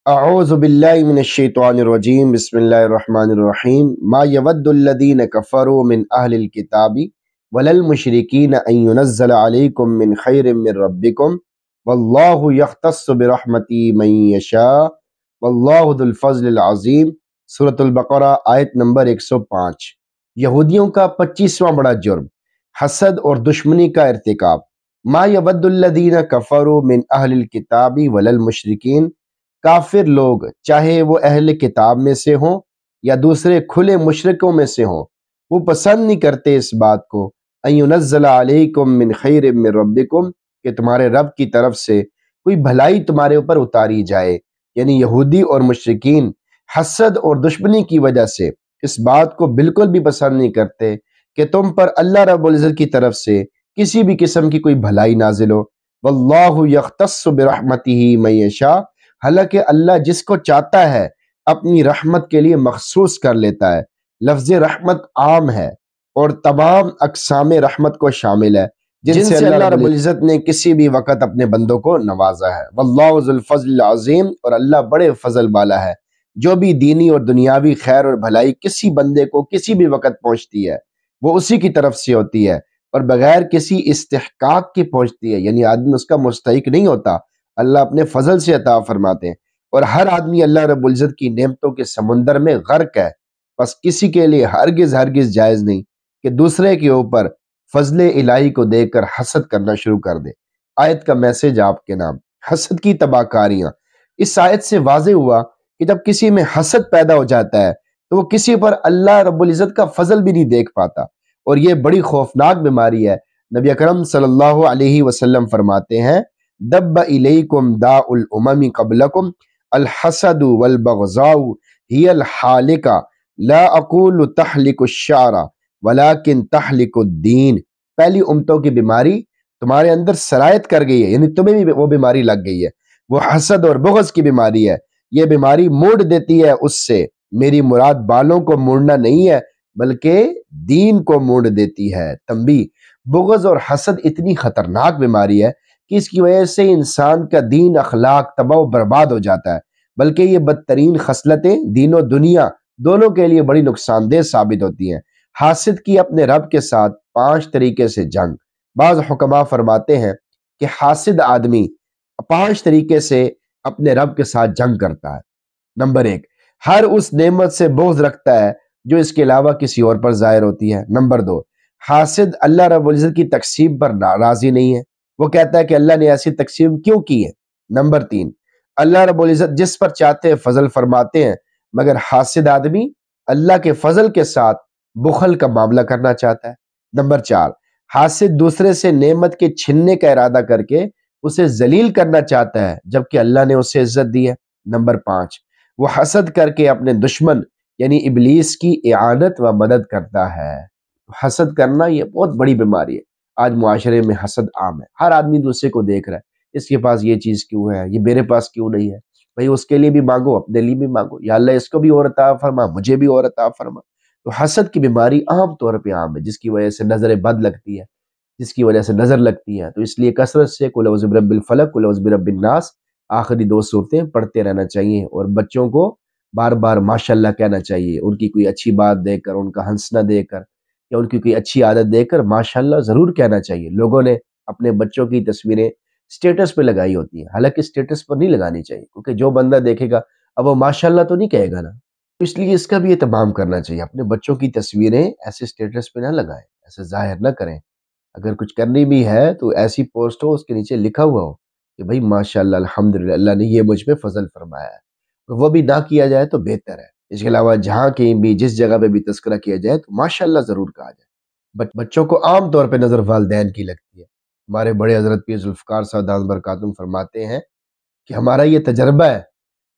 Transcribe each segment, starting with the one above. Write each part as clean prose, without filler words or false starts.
اعوذ باللہ من الشیطان الرجیم بسم اللہ الرحمن الرحیم ما یود الذین کفروا من اہل الکتاب وللمشرکین ان ینزل علیکم من خیر من ربکم واللہ یختص برحمتہ من یشاء واللہ ذو الفضل العظیم۔ سورۃ البقرہ آیت نمبر 105۔ یہودیوں کا 25واں بڑا جرم، حسد اور دشمنی کا ارتکاب۔ ما یود الذین کفروا من اہل الکتاب وللمشرکین، کافر لوگ چاہے وہ اہل کتاب میں سے ہوں یا دوسرے کھلے مشرکوں میں سے ہوں، وہ پسند نہیں کرتے اس بات کو ان ینزل علیکم من خیر من ربکم، کہ تمہارے رب کی طرف سے کوئی بھلائی تمہارے اوپر اتاری جائے۔ یعنی یہودی اور مشرکین حسد اور دشمنی کی وجہ سے اس بات کو بالکل بھی پسند نہیں کرتے کہ تم پر اللہ رب العزت کی طرف سے کسی بھی قسم کی کوئی بھلائی نازل ہو۔ واللہ یختص برحمتہ من یشاء، حالانکہ اللہ جس کو چاہتا ہے اپنی رحمت کے لیے مخصوص کر لیتا ہے۔ لفظ رحمت عام ہے اور تمام اقسام رحمت کو شامل ہے جن سے اللہ رب العزت نے کسی بھی وقت اپنے بندوں کو نوازا ہے۔ واللہ ذو الفضل العظیم، اور اللہ بڑے فضل والا ہے۔ جو بھی دینی اور دنیاوی خیر اور بھلائی کسی بندے کو کسی بھی وقت پہنچتی ہے وہ اسی کی طرف سے ہوتی ہے اور بغیر کسی استحقاق کی پہنچتی ہے، یعنی آدمی اس کا مستحق نہیں ہوتا، اللہ اپنے فضل سے عطا فرماتے ہیں۔ اور ہر آدمی اللہ رب العزت کی نعمتوں کے سمندر میں غرق ہے، بس کسی کے لیے ہرگز جائز نہیں کہ دوسرے کے اوپر فضل الہی کو دیکھ کر حسد کرنا شروع کر دے۔ آیت کا میسج آپ کے نام، حسد کی تباہ کاریاں۔ اس آیت سے واضح ہوا کہ جب کسی میں حسد پیدا ہو جاتا ہے تو وہ کسی پر اللہ رب العزت کا فضل بھی نہیں دیکھ پاتا، اور یہ بڑی خوفناک بیماری ہے۔ نبی اکرم صلی اللہ علیہ وسلم فرماتے ہیں دب الیکم داء الامم قبلکم الحسد والبغضاء ہی الحالکہ لا اقول تحلق الشعر ولکن تحلق الدین، پہلی امتوں کی بیماری تمہارے اندر سرایت کر گئی ہے، یعنی تمہیں بھی وہ بیماری لگ گئی ہے، وہ حسد اور بغض کی بیماری ہے۔ یہ بیماری موڑ دیتی ہے اس سے، میری مراد بالوں کو موڑنا نہیں ہے بلکہ دین کو موڑ دیتی ہے۔ تنبیہ، بغض اور حسد اتنی خطرناک بیماری ہے کہ اس کی وجہ سے انسان کا دین اخلاق تباہ و برباد ہو جاتا ہے، بلکہ یہ بدترین خصلتیں دین و دنیا دونوں کے لیے بڑی نقصان دہ ثابت ہوتی ہیں۔ حاسد کی اپنے رب کے ساتھ 5 طریقے سے جنگ۔ بعض حکماء فرماتے ہیں کہ حاسد آدمی 5 طریقے سے اپنے رب کے ساتھ جنگ کرتا ہے۔ نمبر 1، ہر اس نعمت سے بغض رکھتا ہے جو اس کے علاوہ کسی اور پر ظاہر ہوتی ہے۔ نمبر 2، حاسد اللہ رب العزت کی تقسیم پر راضی نہیں ہے، وہ کہتا ہے کہ اللہ نے ایسی تقسیم کیوں کی ہے۔ نمبر 3، اللہ رب العزت جس پر چاہتے ہیں فضل فرماتے ہیں، مگر حاسد آدمی اللہ کے فضل کے ساتھ بخل کا معاملہ کرنا چاہتا ہے۔ نمبر 4، حاسد دوسرے سے نعمت کے چھننے کا ارادہ کر کے اسے ذلیل کرنا چاہتا ہے جبکہ اللہ نے اسے عزت دی ہے۔ نمبر 5، وہ حسد کر کے اپنے دشمن یعنی ابلیس کی اعانت و مدد کرتا ہے۔ حسد کرنا یہ بہت بڑی بیماری ہے۔ آج معاشرے میں حسد عام ہے، ہر آدمی دوسرے کو دیکھ رہا ہے، اس کے پاس یہ چیز کیوں ہے، یہ میرے پاس کیوں نہیں ہے۔ بھئی اس کے لیے بھی مانگو، اپنے لیے بھی مانگو، یا اللہ اس کو بھی اور عطا فرما، مجھے بھی اور عطا فرما۔ تو حسد کی بیماری عام طور پہ عام ہے، جس کی وجہ سے نظر بد لگتی ہے، جس کی وجہ سے نظر لگتی ہے۔ تو اس لیے کثرت سے قل اعوذ برب الفلق، قل اعوذ برب الناس، آخری 2 صورتیں پڑھتے رہنا چاہیے، اور بچوں کو بار بار ماشاءاللہ کہنا چاہیے۔ ان کی کوئی اچھی بات دیکھ کر، ان کا ہنسنا دیکھ کر، یا ان کی کوئی اچھی عادت دیکھ کر ماشاءاللہ ضرور کہنا چاہیے۔ لوگوں نے اپنے بچوں کی تصویریں سٹیٹس پہ لگائی ہوتی ہیں، حالانکہ سٹیٹس پر نہیں لگانی چاہیے، کیونکہ جو بندہ دیکھے گا اب وہ ماشاءاللہ تو نہیں کہے گا نا، اس لیے اس کا بھی اہتمام کرنا چاہیے۔ اپنے بچوں کی تصویریں ایسے سٹیٹس پہ نہ لگائیں، ایسے ظاہر نہ کریں۔ اگر کچھ کرنی بھی ہے تو ایسی پوسٹ ہو اس کے نیچے لکھا ہوا ہو کہ بھائی ماشاءاللہ الحمدللہ اللہ نے یہ مجھ پہ فضل فرمایا ہے، وہ بھی نہ کیا جائے تو بہتر ہے۔ اس کے علاوہ جہاں کہیں بھی جس جگہ پہ بھی تذکرہ کیا جائے تو ماشاءاللہ ضرور کہا جائے۔ بچوں کو عام طور پہ نظر والدین کی لگتی ہے۔ ہمارے بڑے حضرت پیر ذوالفقار صاحب دامت برکاتہم فرماتے ہیں کہ ہمارا یہ تجربہ ہے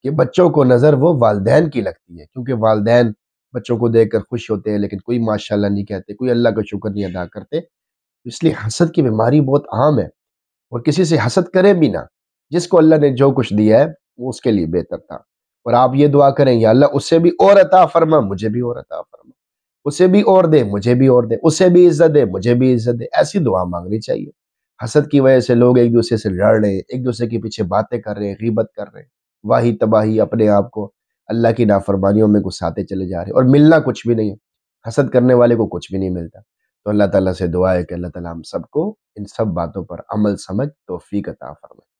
کہ بچوں کو نظر وہ والدین کی لگتی ہے، کیونکہ والدین بچوں کو دیکھ کر خوش ہوتے ہیں لیکن کوئی ماشاءاللہ نہیں کہتے، کوئی اللہ کا شکر نہیں ادا کرتے۔ اس لیے حسد کی بیماری بہت عام ہے، اور کسی سے حسد کرے بھی نہ، جس کو اللہ نے جو کچھ دیا ہے وہ اس کے لیے بہتر تھا۔ اور آپ یہ دعا کریں یا اللہ اسے بھی اور عطا فرما، مجھے بھی اور عطا فرما، اسے بھی اور دے، مجھے بھی اور دے، اسے بھی عزت دے، مجھے بھی عزت دے۔ ایسی دعا مانگنی چاہیے۔ حسد کی وجہ سے لوگ ایک دوسرے سے لڑ رہے ہیں، ایک دوسرے کے پیچھے باتیں کر رہے ہیں، غیبت کر رہے ہیں، واہی تباہی اپنے آپ کو اللہ کی نافرمانیوں میں گھساتے چلے جا رہے ہیں، اور ملنا کچھ بھی نہیں ہے، حسد کرنے والے کو کچھ بھی نہیں ملتا۔ تو اللہ تعالیٰ سے دعا ہے کہ اللہ تعالیٰ ہم سب کو ان سب باتوں پر عمل سمجھ توفیق عطا فرمائے۔